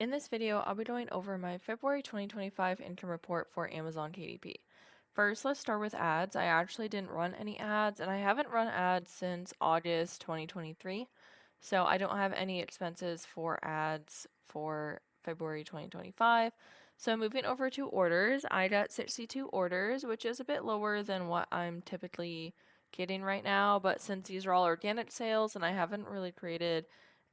In this video, I'll be going over my February 2025 income report for Amazon KDP. First, let's start with ads. I actually didn't run any ads, and I haven't run ads since August 2023. So I don't have any expenses for ads for February 2025. So moving over to orders, I got 62 orders, which is a bit lower than what I'm typically getting right now. But since these are all organic sales and I haven't really created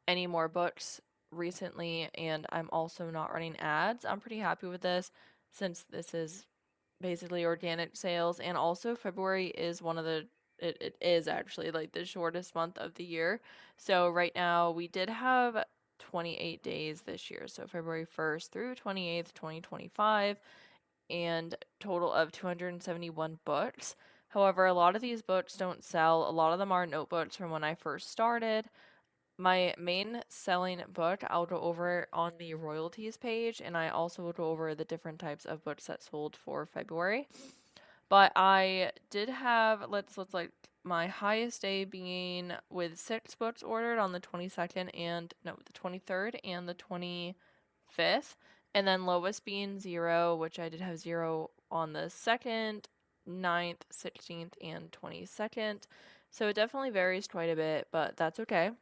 any more books recently, and I'm also not running ads, I'm pretty happy with this since this is basically organic sales. And also, February is one of it is actually like the shortest month of the year. So, right now, we did have 28 days this year. So, February 1st through 28th, 2025, and total of 271 books. However, a lot of these books don't sell. A lot of them are notebooks from when I first started. My main selling book, I'll go over on the royalties page, and I also will go over the different types of books that sold for February. But I did have, let's like my highest day being with 6 books ordered on the 22nd and no, the 23rd and the 25th, and then lowest being 0, which I did have 0 on the 2nd, 9th, 16th, and 22nd. So it definitely varies quite a bit, but that's okay.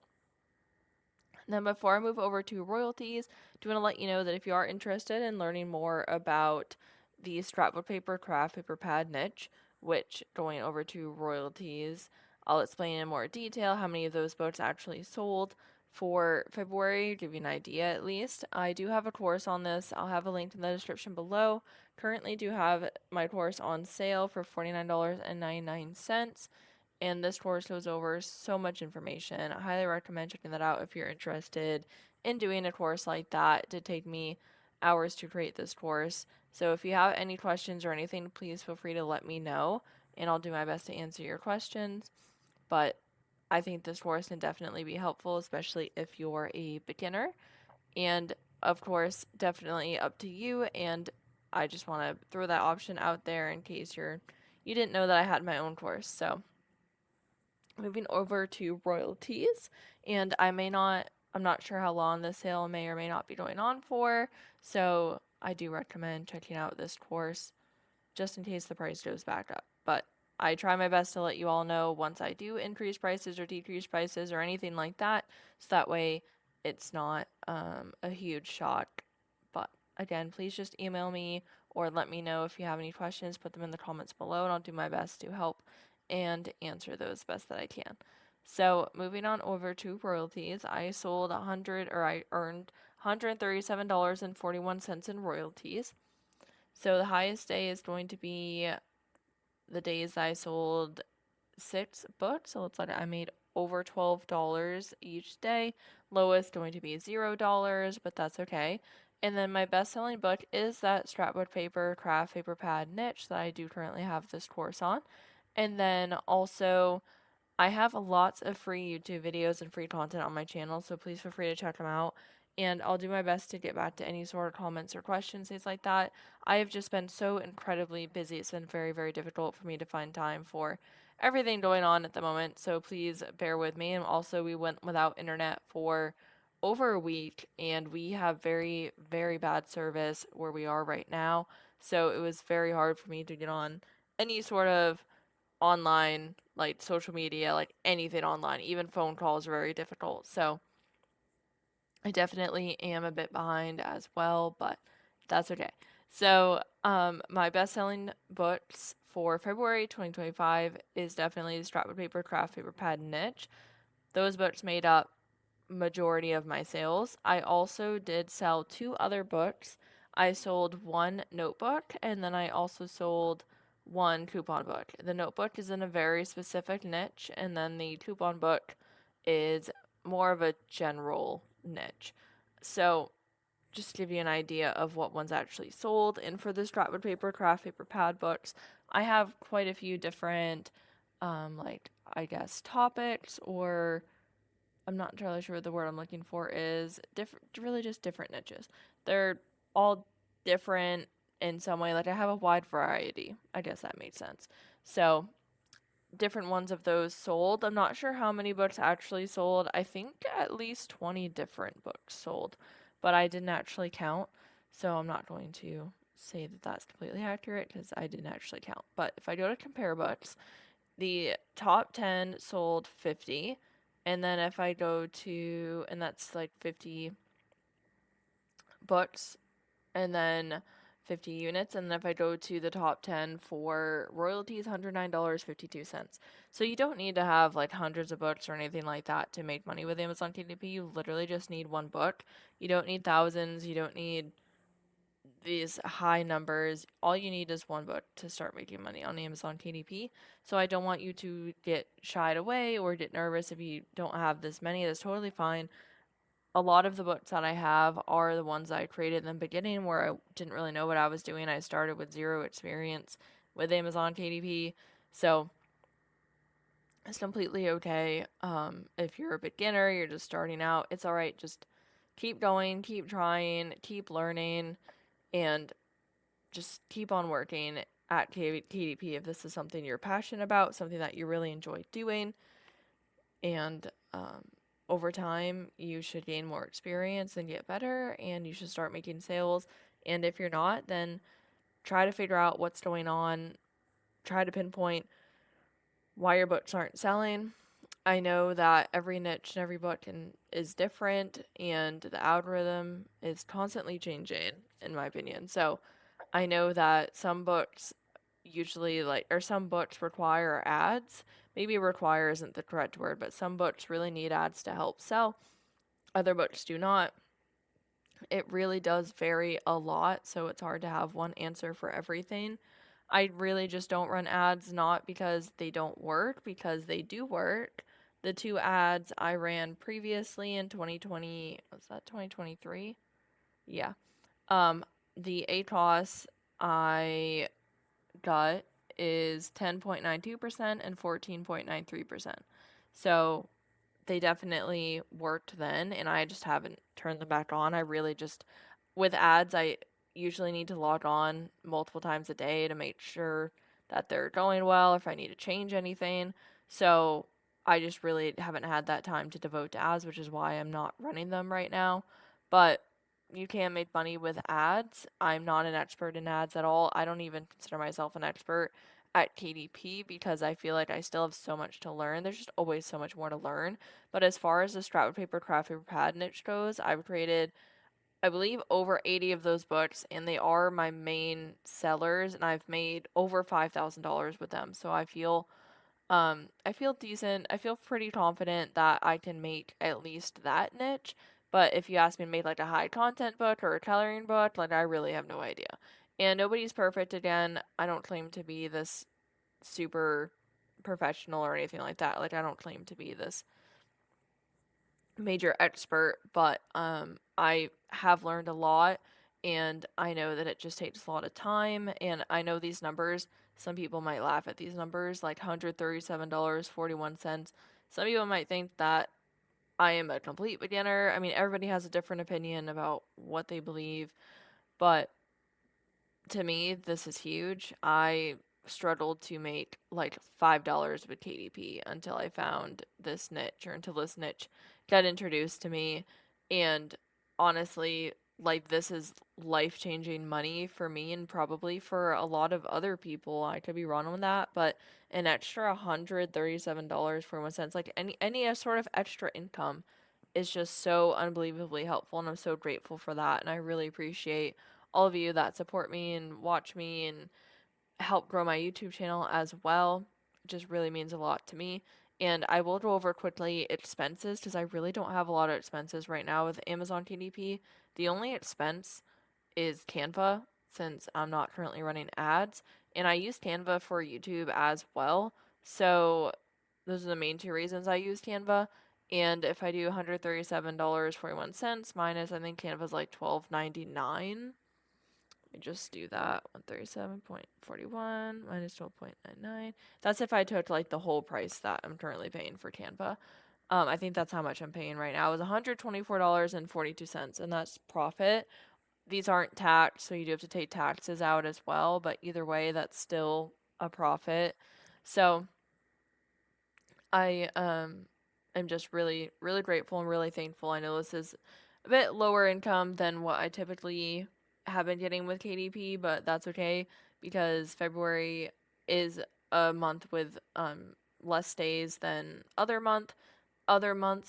Then before I move over to royalties, do want to let you know that if you are interested in learning more about the scrapbook paper, craft paper pad niche, which going over to royalties, I'll explain in more detail how many of those books actually sold for February, give you an idea at least. I do have a course on this. I'll have a link in the description below. Currently do have my course on sale for $49.99. And this course goes over so much information. I highly recommend checking that out if you're interested in doing a course like that. It did take me hours to create this course. So if you have any questions or anything, please feel free to let me know, and I'll do my best to answer your questions. But I think this course can definitely be helpful, especially if you're a beginner. And of course, definitely up to you. And I just want to throw that option out there in case you didn't know that I had my own course. So moving over to royalties, and I'm not sure how long the sale may or may not be going on for, so I do recommend checking out this course just in case the price goes back up. But I try my best to let you all know once I do increase prices or decrease prices or anything like that, so that way it's not a huge shock. But again, please just email me or let me know if you have any questions, put them in the comments below, and I'll do my best to help and answer those best that I can. So moving on over to royalties, I earned $137.41 in royalties. So the highest day is going to be the days that I sold 6 books. So it's like I made over $12 each day. Lowest going to be $0, but that's okay. And then my best-selling book is that scrapbook paper, craft paper pad niche that I do currently have this course on. And then also, I have lots of free YouTube videos and free content on my channel, so please feel free to check them out. And I'll do my best to get back to any sort of comments or questions, things like that. I have just been so incredibly busy. It's been very, very difficult for me to find time for everything going on at the moment, so please bear with me. And also, we went without internet for over a week, and we have very, very bad service where we are right now. So it was very hard for me to get on any sort of online, like social media, like anything online. Even phone calls are very difficult. So I definitely am a bit behind as well, but that's okay. So, my best-selling books for February 2025 is definitely Scrapbook Paper, Craft Paper Pad, Niche. Those books made up majority of my sales. I also did sell 2 other books. I sold 1 notebook, and then I also sold 1 coupon book. The notebook is in a very specific niche, and then the coupon book is more of a general niche. So, just to give you an idea of what one's actually sold. And for the scrapbook paper, craft paper pad books, I have quite a few different, like, I guess, topics, or I'm not entirely sure what the word I'm looking for is. Really just different niches. They're all different in some way. Like, I have a wide variety. I guess that made sense. So, different ones of those sold. I'm not sure how many books actually sold. I think at least 20 different books sold. but I didn't actually count. So I'm not going to say that that's completely accurate because I didn't actually count. But if I go to compare books, the top 10 sold 50. And then if I go to, and that's like 50 books, and then 50 units. And then if I go to the top 10 for royalties, $109.52. So you don't need to have like hundreds of books or anything like that to make money with Amazon KDP. You literally just need one book. You don't need thousands. You don't need these high numbers. All you need is one book to start making money on Amazon KDP. So I don't want you to get shied away or get nervous if you don't have this many. That's totally fine. A lot of the books that I have are the ones I created in the beginning where I didn't really know what I was doing. I started with zero experience with Amazon KDP. So it's completely okay. If you're a beginner, you're just starting out, it's all right. Just keep going, keep trying, keep learning, and just keep on working at KDP if this is something you're passionate about, something that you really enjoy doing. And over time, you should gain more experience and get better, and you should start making sales. And if you're not, then try to figure out what's going on. Try to pinpoint why your books aren't selling. I know that every niche and every book is different, and the algorithm is constantly changing, in my opinion. So I know that some books usually or some books require ads. Maybe require isn't the correct word, but some books really need ads to help sell. Other books do not. It really does vary a lot, so it's hard to have one answer for everything. I really just don't run ads, not because they don't work, because they do work. The two ads I ran previously in 2020, was that 2023? Yeah. Um, the ATOS I got is 10.92% and 14.93%. So they definitely worked then, and I just haven't turned them back on. I really just, with ads, I usually need to log on multiple times a day to make sure that they're going well, if I need to change anything. So I just really haven't had that time to devote to ads, which is why I'm not running them right now. But you can make money with ads. I'm not an expert in ads at all. I don't even consider myself an expert at KDP because I feel like I still have so much to learn. There's just always so much more to learn. But as far as the scrap paper craft paper pad niche goes, I've created, I believe, over 80 of those books, and they are my main sellers, and I've made over $5,000 with them. So I feel decent. I feel pretty confident that I can make at least that niche. But if you ask me to make like a high content book or a coloring book, like I really have no idea. And nobody's perfect again. I don't claim to be this super professional or anything like that. Like I don't claim to be this major expert, but I have learned a lot, and I know that it just takes a lot of time, and I know these numbers, some people might laugh at these numbers like $137.41. Some people might think that I am a complete beginner. I mean, everybody has a different opinion about what they believe, but to me, this is huge. I struggled to make like $5 with KDP until I found this niche or until this niche got introduced to me. And honestly, like this is life changing money for me and probably for a lot of other people. I could be wrong on that, but an extra $137.41, like any sort of extra income is just so unbelievably helpful, and I'm so grateful for that, and I really appreciate all of you that support me and watch me and help grow my YouTube channel as well. It just really means a lot to me. And I will go over quickly expenses because I really don't have a lot of expenses right now with Amazon KDP. The only expense is Canva since I'm not currently running ads, and I use Canva for YouTube as well. So those are the main two reasons I use Canva. And if I do $137.41 minus, I think Canva's like $12.99. Let me just do that. 137.41 minus 12.99. That's if I took like the whole price that I'm currently paying for Canva. I think that's how much I'm paying right now. It was $124.42, and that's profit. These aren't taxed, so you do have to take taxes out as well, but either way, that's still a profit. So I am just really, really grateful and really thankful. I know this is a bit lower income than what I typically have been getting with KDP, but that's okay because February is a month with less days than other months,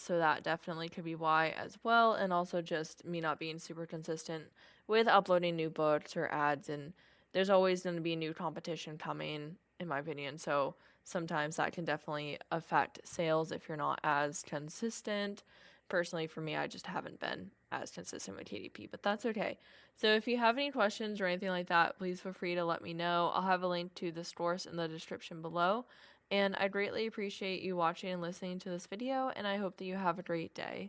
so that definitely could be why as well, and also just me not being super consistent with uploading new books or ads, and there's always going to be new competition coming, in my opinion, so sometimes that can definitely affect sales if you're not as consistent. Personally, for me, I just haven't been as consistent with KDP, but that's okay. So if you have any questions or anything like that, please feel free to let me know. I'll have a link to the stores in the description below. And I greatly appreciate you watching and listening to this video, and I hope that you have a great day.